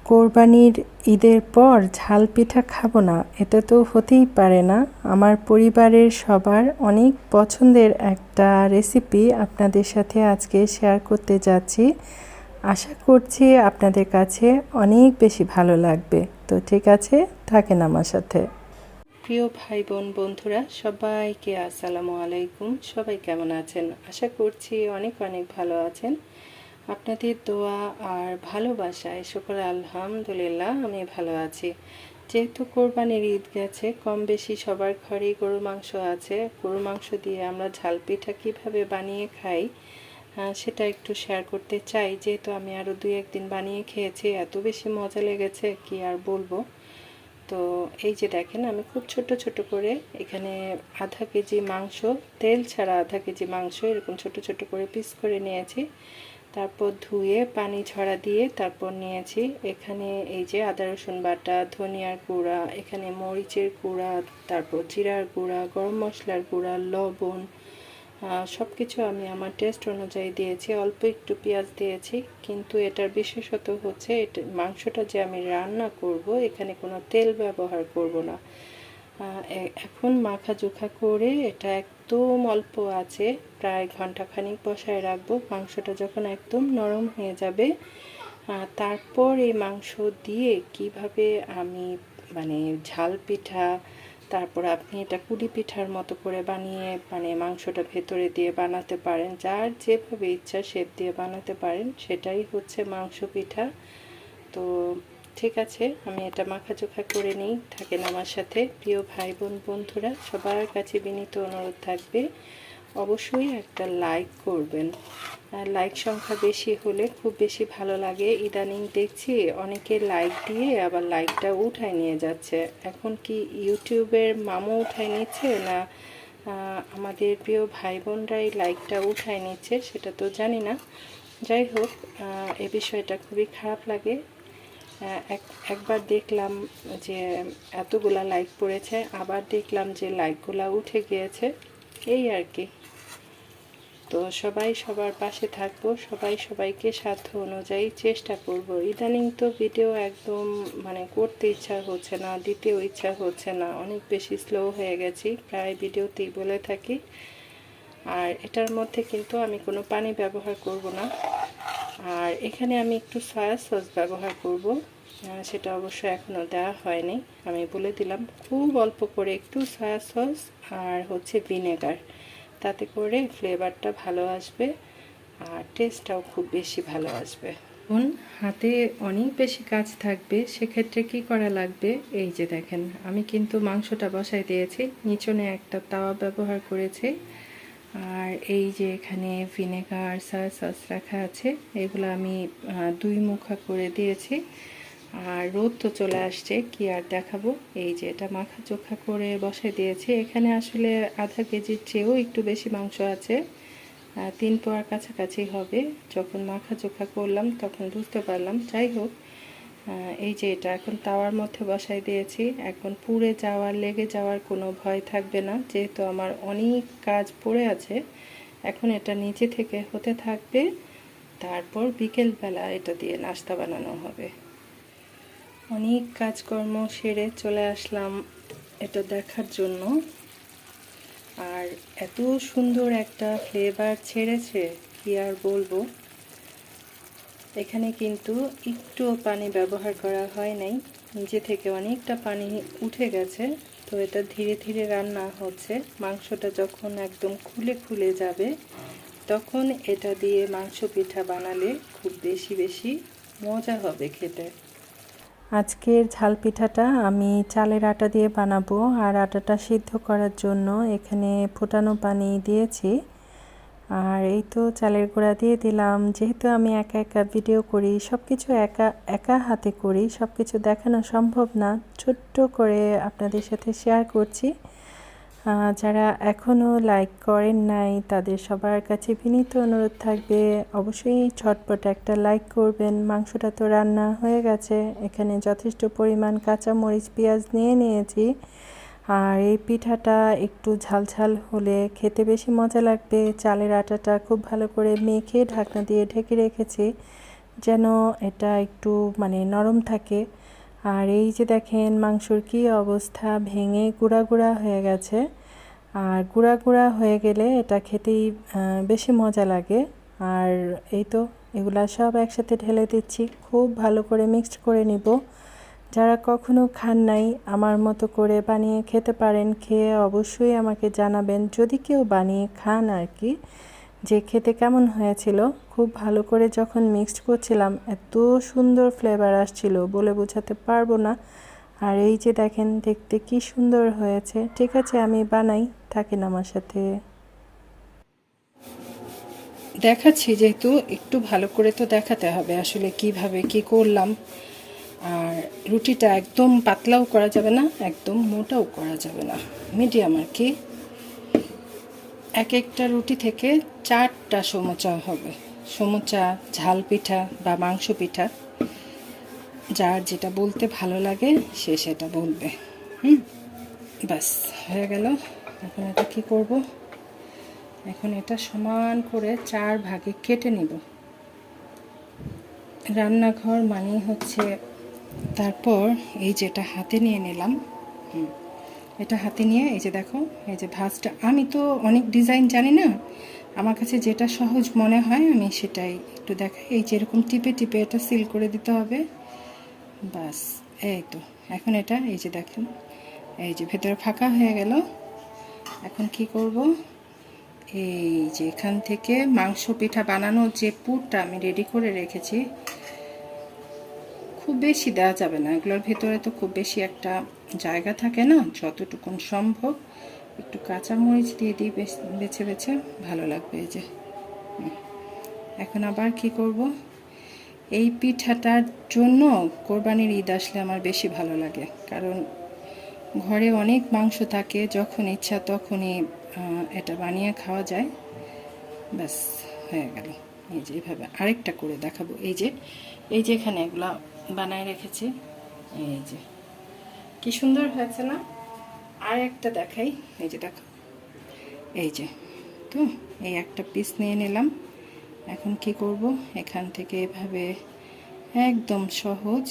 কোরবানির ঈদের পর ঝাল পিঠা খাবো না, এটা তো হতেই পারে না। আমার পরিবারের সবার অনেক পছন্দের একটা রেসিপি আপনাদের সাথে আজকে শেয়ার করতে যাচ্ছি। আশা করছি আপনাদের কাছে অনেক বেশি ভালো লাগবে। তো ঠিক আছে, থাকেন আমার সাথে। প্রিয় ভাই বোন বন্ধুরা সবাইকে আসসালামু আলাইকুম। সবাই কেমন আছেন? আশা করছি অনেক অনেক ভালো আছেন। আপনাদের দোয়া আর ভালোবাসায় শুকর আলহামদুলিল্লাহ আমি ভালো আছি। যেহেতু কোরবানির ঈদ গেছে, কম বেশি সবার ঘরেই গরুর মাংস আছে। গরুর মাংস দিয়ে আমরা ঝাল পিঠা কীভাবে বানিয়ে খাই সেটা একটু শেয়ার করতে চাই। যেহেতু আমি আরও 2-1 দিন বানিয়ে খেয়েছি, এত বেশি মজা লেগেছে কি আর বলবো। তো এই যে দেখেন, আমি খুব ছোট ছোট করে এখানে আধা কেজি মাংস, তেল ছাড়া আধা কেজি মাংস এরকম ছোট ছোট করে পিস করে নিয়েছি। তারপর ধুয়ে পানি ঝরা দিয়ে তারপর নিয়েছি এখানে এই যে আদা রসুন বাটা, ধনিয়ার গুঁড়া, এখানে মরিচের গুঁড়া, তারপর জিরার গুঁড়া, গরম মশলার গুঁড়া, লবণ, সব কিছু আমি আমার টেস্ট অনুযায়ী দিয়েছি। অল্প একটু পেঁয়াজ দিয়েছি, কিন্তু এটার বিশেষত হচ্ছে এটা মাংসটা যে আমি রান্না করব এখানে কোনো তেল ব্যবহার করব না। এখন মাখাজোখা করে এটা একদম অল্প আছে প্রায় ঘন্টাখানিক বসায় রাখবো। মাংসটা যখন একদম নরম হয়ে যাবে তারপর এই মাংস দিয়ে কিভাবে আমি মানে ঝাল পিঠা, তারপর আপনি এটা কুলি পিঠার মতো করে বানিয়ে মাংসটা ভেতরে দিয়ে বানাতে পারেন, যার যেভাবে ইচ্ছা শেপ দিয়ে বানাতে পারেন, সেটাই হচ্ছে মাংস পিঠা। তো ঠিক আছে, আমি এটা মাখাচোখা করে নিই, থাকেন আমার সাথে। প্রিয় ভাই বোন বন্ধুরা সবার কাছে বিনীত অনুরোধ থাকবে অবশ্যই একটা লাইক করবেন। লাইক সংখ্যা বেশি হলে খুব বেশি ভালো লাগে। ইদানিং দেখছি অনেকে লাইক দিয়ে আবার লাইকটা উঠায় নিয়ে যাচ্ছে। এখন কি ইউটিউবের মামু উঠায় নিচ্ছে না আমাদের প্রিয় ভাই বোনরাই লাইকটা উঠায় নিচ্ছে, সেটা তো জানি না। যাই হোক, এ বিষয়টা খুবই খারাপ লাগে। একবার দেখলাম যে এতগুলা লাইক পড়েছে, আবার দেখলাম যে লাইকগুলা উঠে গিয়েছে, এই আর কি। তো সবাই সবার পাশে থাকবো, সবাই সবাইকে সাধ্য অনুযায়ী চেষ্টা করব। ইদানিং তো ভিডিও একদম করতে ইচ্ছা হচ্ছে না, দিতেও ইচ্ছা হচ্ছে না, অনেক বেশি স্লো হয়ে গেছি, প্রায় ভিডিওতেই বলে থাকি। আর এটার মধ্যে কিন্তু আমি কোনো পানি ব্যবহার করব না। আর এখানে আমি একটু সয়া সস ব্যবহার করব, সেটা অবশ্য এখনও দেওয়া হয়নি, আমি বলে দিলাম। খুব অল্প করে একটু সয়া সস আর হচ্ছে ভিনেগার, তাতে করে ফ্লেভারটা ভালো আসবে আর টেস্টটাও খুব বেশি ভালো আসবে। এখন হাতে অনেক বেশি কাজ থাকবে, সেক্ষেত্রে কি করা লাগবে, এই যে দেখেন আমি কিন্তু মাংসটা বসাই দিয়েছি, নিচনে একটা তাওয়া ব্যবহার করেছি। আর এই যে এখানে ভিনেগার সয়া সস রাখা আছে, এগুলো আমি 2 মুখা করে দিয়েছি। আর রোদ তো চলে আসছে, কি আর দেখাবো। এই যে এটা মাখা চোখা করে বসাই দিয়েছি। এখানে আসলে আধা কেজির চেয়েও একটু বেশি মাংস আছে, 3 পোয়ার কাছাকাছি হবে। যখন মাখা চোখা করলাম তখন বুঝতে পারলাম। যাই হোক, এই যে এটা এখন তাওয়ার মধ্যে বসাই দিয়েছি। এখন পুড়ে যাওয়ার, লেগে যাওয়ার কোনো ভয় থাকবে না, যেহেতু আমার অনেক কাজ পড়ে আছে। এখন এটা নিচে থেকে হতে থাকবে, তারপর বিকেলবেলা এটা দিয়ে নাস্তা বানানো হবে। অনেক কাজকর্ম সেরে চলে আসলাম এটা দেখার জন্য। আর এত সুন্দর একটা ফ্লেভার ছেড়েছে, কি আর বলবো। এখানে কিন্তু একটুও পানি ব্যবহার করা হয় নাই, নিচে থেকে অনেকটা পানি উঠে গেছে। তো এটা ধীরে ধীরে রান্না হচ্ছে। মাংসটা যখন একদম খুলে খুলে যাবে তখন এটা দিয়ে মাংস পিঠা বানালে খুব বেশি বেশি মজা হবে খেতে। আজকের ঝাল পিঠাটা আমি চালের আটা দিয়ে বানাবো। আর আটাটা সিদ্ধ করার জন্য এখানে ফোটানো পানি দিয়েছি। আর এই তো চালের গুঁড়া দিয়ে দিলাম। যেহেতু আমি একা একা ভিডিও করি, সব কিছু একা একা হাতে করি, সব কিছু দেখানো সম্ভব না, ছোট্ট করে আপনাদের সাথে শেয়ার করছি। যারা এখনও লাইক করেন নাই তাদের সবার কাছে বিনীত অনুরোধ থাকবে অবশ্যই ঝটপট একটা লাইক করবেন। মাংসটা তো রান্না হয়ে গেছে, এখানে যথেষ্ট পরিমাণ কাঁচা মরিচ পেঁয়াজ নিয়ে নিয়েছি। আর এই পিঠাটা একটু ঝালঝাল হলে খেতে বেশি মজা লাগবে। চালের আটাটা খুব ভালো করে মেখে ঢাকনা দিয়ে ঢেকে রেখেছি, যেন এটা একটু মানে নরম থাকে। আর এই যে দেখেন মাংসর কি অবস্থা, ভেঙে গুঁড়া গুঁড়া হয়ে গেছে। আর গুঁড়া গুঁড়া হয়ে গেলে এটা খেতেই বেশি মজা লাগে। আর এই তো এগুলা সব একসাথে ঢেলে দিচ্ছি, খুব ভালো করে মিক্সড করে নিব। যারা কখনো খান নাই আমার মতো করে বানিয়ে খেতে পারেন, খেয়ে অবশ্যই আমাকে জানাবেন যদি কেউ বানিয়ে খান আর কি, যে খেতে কেমন হয়েছিল। খুব ভালো করে যখন মিক্সড করছিলাম এত সুন্দর ফ্লেভার আসছিল বলে বোঝাতে পারবো না। আর এই যে দেখেন দেখতে কি সুন্দর হয়েছে। ঠিক আছে আমি বানাই, থাকেন আমার সাথে। দেখাচ্ছি যেহেতু একটু ভালো করে তো দেখাতে হবে আসলে কিভাবে কি করলাম। আর রুটিটা একদম পাতলাও করা যাবে না, একদম মোটাও করা যাবে না, মিডিয়াম আর কি। এক একটা রুটি থেকে 4টা সমোচা হবে। সমোচা, ঝাল পিঠা বা মাংস পিঠা, যার যেটা বলতে ভালো লাগে সে সেটা বলবে। ব্যাস হয়ে গেল। এখন এটা কী করব, এখন এটা সমান করে 4 ভাগে কেটে নিব। রান্নাঘর মানেই হচ্ছে, তারপর এই যেটা হাতে নিয়ে নিলাম, এটা হাতে নিয়ে এই যে দেখো এই যে ভাঁজটা, আমি তো অনেক ডিজাইন জানি না, আমার কাছে যেটা সহজ মনে হয় আমি সেটাই একটু দেখাই। এই যে এরকম টিপে টিপে এটা সিল করে দিতে হবে। বাস এই তো। এখন এটা এই যে দেখেন এই যে ভেতরে ফাঁকা হয়ে গেল। এখন কি করব, এই যে এখান থেকে মাংস পিঠা বানানোর যে পুরটা আমি রেডি করে রেখেছি, খুব বেশি দেওয়া যাবে না, এগুলোর ভেতরে তো খুব বেশি একটা জায়গা থাকে না, যতটুকুন সম্ভব একটু কাঁচামরিচ দিয়ে দিই বেছে বেছে, ভালো লাগবে। এই যে এখন আবার কি করব, এই পিঠাটার জন্য কোরবানির ঈদ আসলে আমার বেশি ভালো লাগে, কারণ ঘরে অনেক মাংস থাকে, যখন ইচ্ছা তখনই এটা বানিয়ে খাওয়া যায়। ব্যাস হয়ে গেল। এই যে এইভাবে আরেকটা করে দেখাবো। এই যে এখানে এগুলা বানায় রেখেছি, এই যে কি সুন্দর হয়েছে না। আর একটা দেখাই, এই যে দেখো এই যে, তো এই একটা পিস নিয়ে নিলাম। এখন কি করব, এখান থেকে এভাবে একদম সহজ,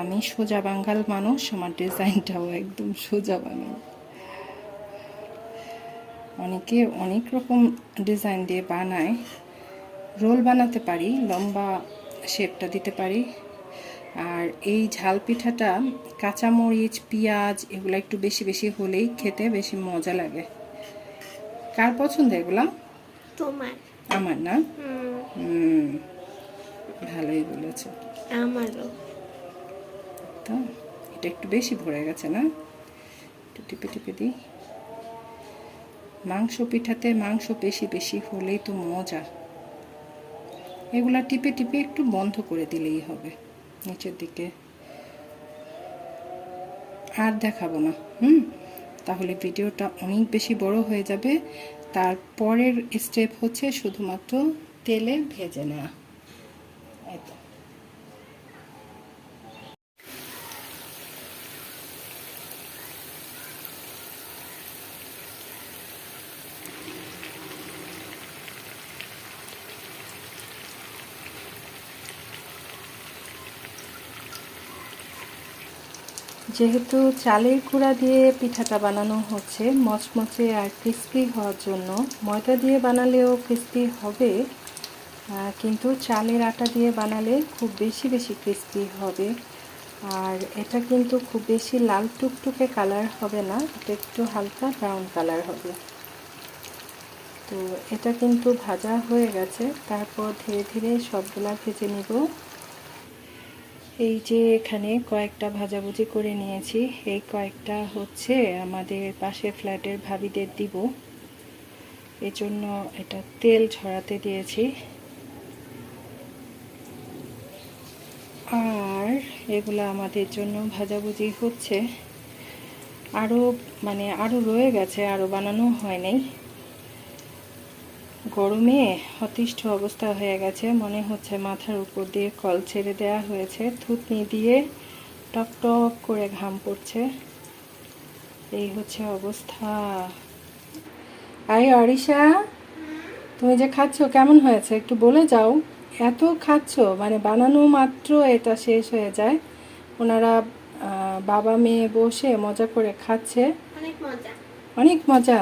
আমি সোজা বাঙাল মানুষ, আমার ডিজাইনটাও একদম সোজা বানাই। অনেকে অনেক রকম ডিজাইন দিয়ে বানায়, রোল বানাতে পারি, লম্বা শেপটা দিতে পারি। আর এই ঝাল পিঠাটা কাঁচামরিচ, পেঁয়াজ এগুলো একটু বেশি বেশি হলেই খেতে বেশি মজা লাগে। কার পছন্দ এগুলা? তোমার। আমার না? ভালোই বলেছ। আমারও। তো এটা একটু বেশি ভরে গেছে না, একটু টিপে টিপে দিই। মাংস পিঠাতে মাংস বেশি বেশি হলেই তো মজা। এগুলা টিপে টিপে একটু বন্ধ করে দিলেই হবে নিচের দিকে, আর দেখাবো না। তাহলে ভিডিওটা অনেক বেশি বড় হয়ে যাবে। তারপরের স্টেপ হচ্ছে শুধুমাত্র তেলে ভেজে নেওয়া। এই তো যেহেতু চালের গুঁড়া দিয়ে পিঠাটা বানানো হচ্ছে মচমচে আর ক্রিস্পি হওয়ার জন্য, ময়দা দিয়ে বানালেও ক্রিস্পি হবে, কিন্তু চালের আটা দিয়ে বানালে খুব বেশি বেশি ক্রিস্পি হবে। আর এটা কিন্তু খুব বেশি লাল টুকটুকে কালার হবে না, এটা একটু হালকা ব্রাউন কালার হবে। তো এটা কিন্তু ভাজা হয়ে গেছে, তারপর ধীরে ধীরে সবগুলা ভেজে নিব। এই যে এখানে কয়েকটা ভাজাভুজি করে নিয়েছি, এই কয়েকটা হচ্ছে আমাদের পাশের ফ্ল্যাটের ভাবিদের দিব, এজন্য এটা তেল ঝরাতে দিয়েছি। আর এগুলো আমাদের জন্য ভাজাভুজি হচ্ছে, আরও রয়ে গেছে, আরও বানানো হয় নাই। গরমে অতিষ্ঠ অবস্থা হয়ে গেছে, মনে হচ্ছে মাথার উপর দিয়ে কল ছেড়ে দেওয়া হয়েছে, থুতনি দিয়ে টক টক করে ঘাম পড়ছে, এই হচ্ছে অবস্থা। আরে অরিশা, তুমি যে খাচ্ছ কেমন হয়েছে একটু বলে যাও। এত খাচ্ছ মানে বানানো মাত্র এটা শেষ হয়ে যায়। ওনারা বাবা মেয়ে বসে মজা করে খাচ্ছে। অনেক মজা। অনেক মজা।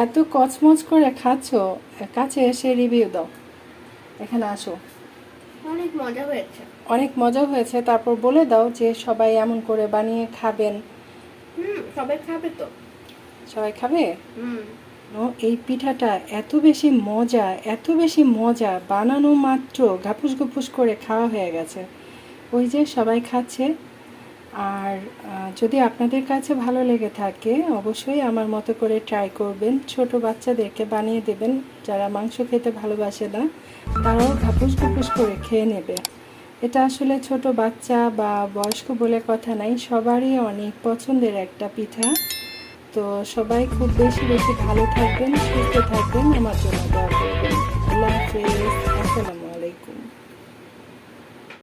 এত কচমচ করে খাচ্ছ, কাছে এসে রিভিউ দাও। এখানে আসো। অনেক মজা হয়েছে। অনেক মজা হয়েছে, তারপর বলে দাও যে সবাই এমন করে বানিয়ে খাবেন। সবাই খাবে তো। সবাই খাবে। এই পিঠাটা এত বেশি মজা, এত বেশি মজা, বানানো মাত্র ঘাপুস ঘুপুস করে খাওয়া হয়ে গেছে। ওই যে সবাই খাচ্ছে। আর যদি আপনাদের কাছে ভালো লেগে থাকে অবশ্যই আমার মতো করে ট্রাই করবেন। ছোট বাচ্চাদেরকে বানিয়ে দেবেন, যারা মাংস খেতে ভালোবাসে না তারাও ঘাপুস ঘুপুস করে খেয়ে নেবে। এটা আসলে ছোট বাচ্চা বা বয়স্ক বলে কথা নাই, সবারই অনেক পছন্দের একটা পিঠা। তো সবাই খুব বেশি বেশি ভালো থাকবেন, সুস্থ থাকবেন, আমার জন্য দোয়া করবেন। আল্লাহ হাফেজ।